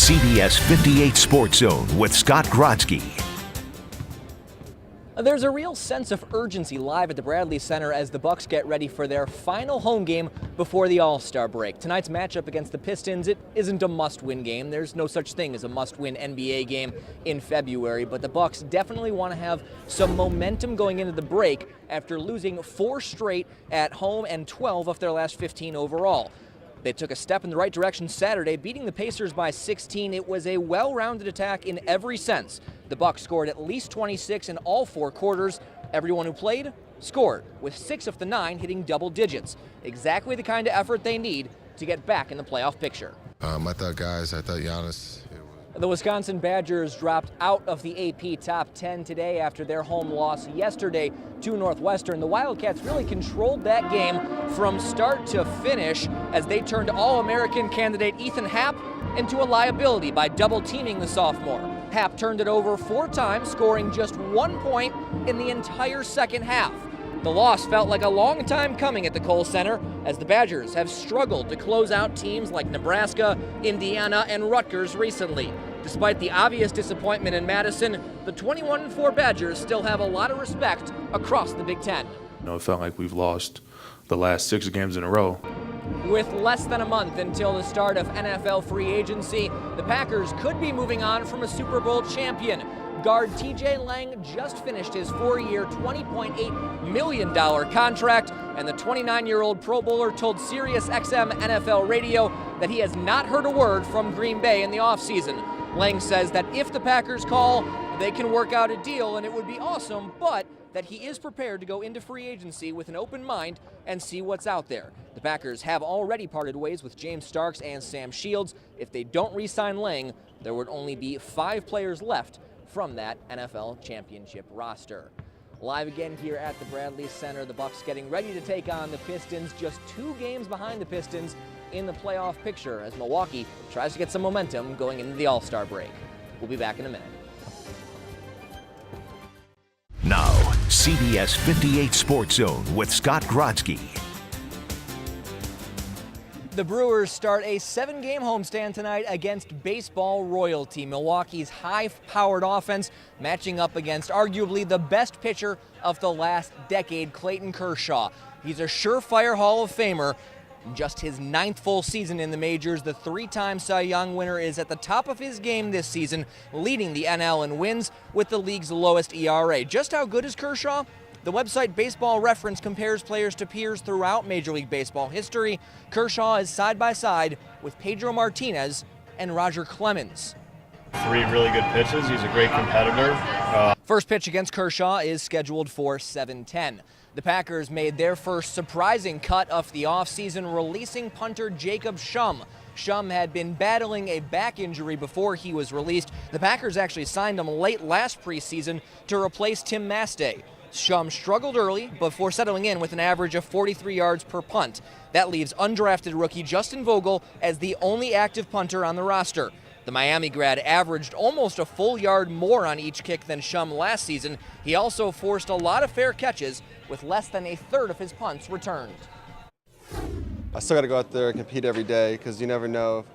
CBS 58 Sports Zone with Scott Grodsky. There's a real sense of urgency live at the Bradley Center as the Bucks get ready for their final home game before the All-Star break. Tonight's matchup against the Pistons, it isn't a must-win game. There's no such thing as a must-win NBA game in February, but the Bucks definitely want to have some momentum going into the break after losing 4 straight at home and 12 of their last 15 overall. They took a step in the right direction Saturday, beating the Pacers by 16. It was a well-rounded attack in every sense. The Bucks scored at least 26 in all 4 quarters. Everyone who played scored, with 6 of the 9 hitting double digits. Exactly the kind of effort they need to get back in the playoff picture. I thought Giannis. The Wisconsin Badgers dropped out of the AP Top 10 today after their home loss yesterday to Northwestern. The Wildcats really controlled that game from start to finish as they turned All-American candidate Ethan Happ into a liability by double-teaming the sophomore. Happ turned it over 4 times, scoring just 1 point in the entire second half. The loss felt like a long time coming at the Kohl Center as the Badgers have struggled to close out teams like Nebraska, Indiana, and Rutgers recently. Despite the obvious disappointment in Madison, the 21-4 Badgers still have a lot of respect across the Big Ten. It felt like we've lost the last 6 games in a row. With less than a month until the start of NFL free agency, the Packers could be moving on from a Super Bowl champion. Guard TJ Lang just finished his 4-year, $20.8 million contract, and the 29-year-old Pro Bowler told SiriusXM NFL Radio that he has not heard a word from Green Bay in the offseason. Lang says that if the Packers call, they can work out a deal and it would be awesome, but that he is prepared to go into free agency with an open mind and see what's out there. The Packers have already parted ways with James Starks and Sam Shields. If they don't re-sign Lang, there would only be 5 players left from that NFL championship roster. Live again here at the Bradley Center, the Bucks getting ready to take on the Pistons, just 2 games behind the Pistons in the playoff picture as Milwaukee tries to get some momentum going into the All-Star break. We'll be back in a minute. Now, CBS 58 Sports Zone with Scott Grodsky. The Brewers start a 7-game homestand tonight against baseball royalty. Milwaukee's high-powered offense matching up against arguably the best pitcher of the last decade, Clayton Kershaw. He's a surefire Hall of Famer. Just his 9th full season in the majors, the 3-time Cy Young winner is at the top of his game this season, leading the NL in wins with the league's lowest ERA. Just how good is Kershaw? The website Baseball Reference compares players to peers throughout Major League Baseball history. Kershaw is side by side with Pedro Martinez and Roger Clemens. 3 really good pitches. He's a great competitor. First pitch against Kershaw is scheduled for 7:10. The Packers made their first surprising cut of the offseason, releasing punter Jacob Schum. Schum had been battling a back injury before he was released. The Packers actually signed him late last preseason to replace Tim Mastay. Schum struggled early before settling in with an average of 43 yards per punt. That leaves undrafted rookie Justin Vogel as the only active punter on the roster. The Miami grad averaged almost a full yard more on each kick than Schum last season. He also forced a lot of fair catches with less than a third of his punts returned. I still got to go out there and compete every day because you never know.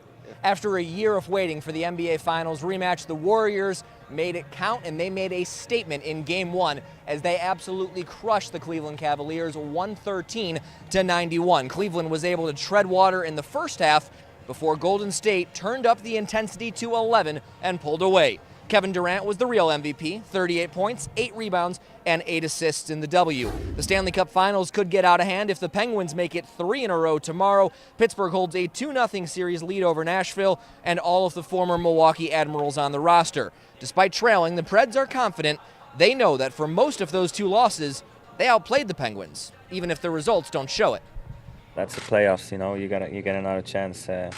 After a year of waiting for the NBA Finals rematch, the Warriors made it count, and they made a statement in Game 1 as they absolutely crushed the Cleveland Cavaliers 113-91. Cleveland was able to tread water in the first half before Golden State turned up the intensity to 11 and pulled away. Kevin Durant was the real MVP, 38 points, 8 rebounds, and 8 assists in the W. The Stanley Cup Finals could get out of hand if the Penguins make it 3 in a row tomorrow. Pittsburgh holds a 2-0 series lead over Nashville and all of the former Milwaukee Admirals on the roster. Despite trailing, the Preds are confident. They know that for most of those 2 losses, they outplayed the Penguins, even if the results don't show it. That's the playoffs, you get another chance. The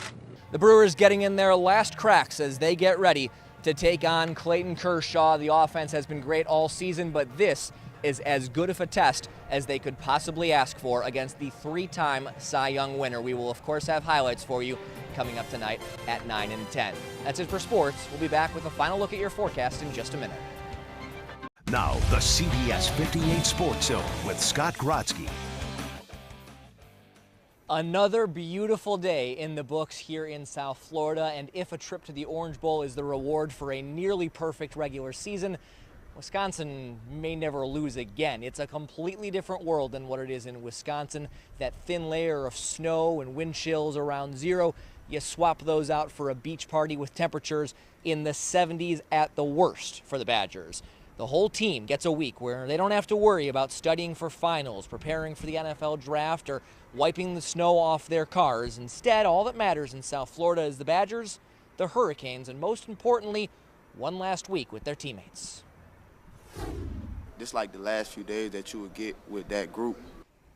Brewers getting in their last cracks as they get ready to take on Clayton Kershaw. The offense has been great all season, but this is as good of a test as they could possibly ask for against the 3-time Cy Young winner. We will, of course, have highlights for you coming up tonight at 9 and 10. That's it for sports. We'll be back with a final look at your forecast in just a minute. Now, the CBS 58 Sports Zone with Scott Grodsky. Another beautiful day in the books here in South Florida, and if a trip to the Orange Bowl is the reward for a nearly perfect regular season, Wisconsin may never lose again. It's a completely different world than what it is in Wisconsin. That thin layer of snow and wind chills around zero, you swap those out for a beach party with temperatures in the 70s at the worst for the Badgers. The whole team gets a week where they don't have to worry about studying for finals, preparing for the NFL draft, or wiping the snow off their cars. Instead, all that matters in South Florida is the Badgers, the Hurricanes, and most importantly, one last week with their teammates. Just like the last few days that you would get with that group.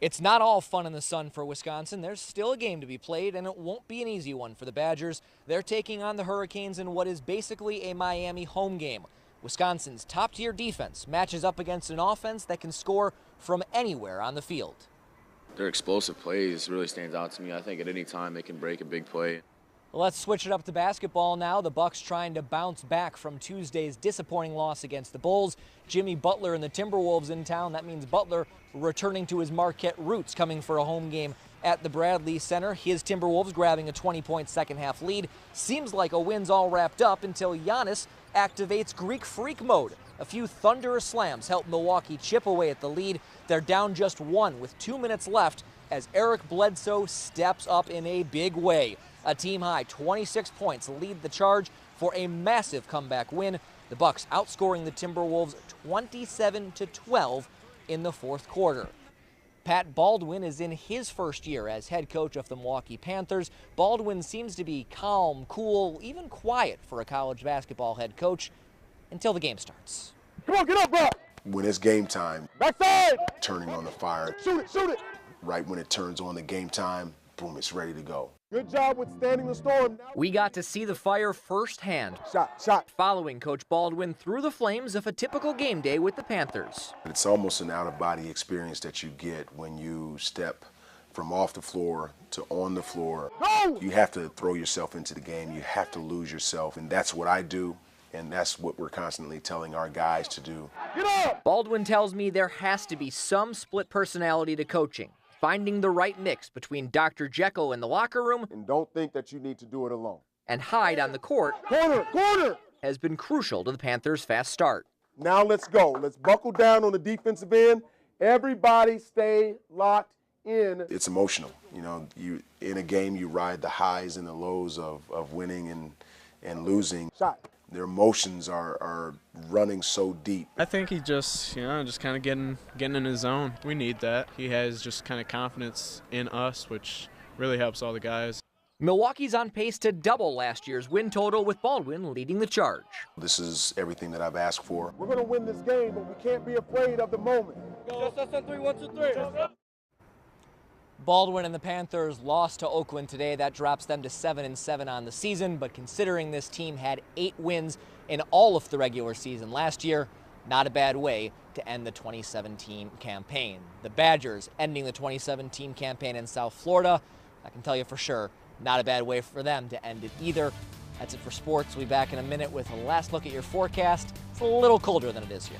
It's not all fun in the sun for Wisconsin. There's still a game to be played, and it won't be an easy one for the Badgers. They're taking on the Hurricanes in what is basically a Miami home game. Wisconsin's top-tier defense matches up against an offense that can score from anywhere on the field. Their explosive plays really stands out to me. I think at any time they can break a big play. Let's switch it up to basketball now. The Bucks trying to bounce back from Tuesday's disappointing loss against the Bulls. Jimmy Butler and the Timberwolves in town. That means Butler returning to his Marquette roots, coming for a home game at the Bradley Center. His Timberwolves grabbing a 20-point second-half lead. Seems like a win's all wrapped up until Giannis activates Greek Freak mode. A few thunderous slams help Milwaukee chip away at the lead. They're down just one with 2 minutes left as Eric Bledsoe steps up in a big way. A team-high 26 points lead the charge for a massive comeback win. The Bucks outscoring the Timberwolves 27-12 in the fourth quarter. Pat Baldwin is in his first year as head coach of the Milwaukee Panthers. Baldwin seems to be calm, cool, even quiet for a college basketball head coach until the game starts. Come on, get up, bro! When it's game time, backside, turning on the fire. Shoot it, shoot it! Right when it turns on the game time, boom, it's ready to go. Good job withstanding the storm. We got to see the fire firsthand. Shot. Following Coach Baldwin through the flames of a typical game day with the Panthers. It's almost an out-of-body experience that you get when you step from off the floor to on the floor. No! You have to throw yourself into the game. You have to lose yourself, and that's what I do, and that's what we're constantly telling our guys to do. Get up! Baldwin tells me there has to be some split personality to coaching. Finding the right mix between Dr. Jekyll in the locker room and don't think that you need to do it alone. And Hyde on the court Corner! has been crucial to the Panthers' fast start. Now let's go. Let's buckle down on the defensive end. Everybody stay locked in. It's emotional. You know, you in a game you ride the highs and the lows of winning and losing. Shot. Their emotions are running so deep. I think he just kind of getting in his zone. We need that. He has just kind of confidence in us, which really helps all the guys. Milwaukee's on pace to double last year's win total with Baldwin leading the charge. This is everything that I've asked for. We're going to win this game, but we can't be afraid of the moment. Just 3, 1, 2, 3. Baldwin and the Panthers lost to Oakland today. That drops them to 7-7 on the season, but considering this team had 8 wins in all of the regular season last year, not a bad way to end the 2017 campaign. The Badgers ending the 2017 campaign in South Florida, I can tell you for sure, not a bad way for them to end it either. That's it for sports. We'll be back in a minute with a last look at your forecast. It's a little colder than it is here.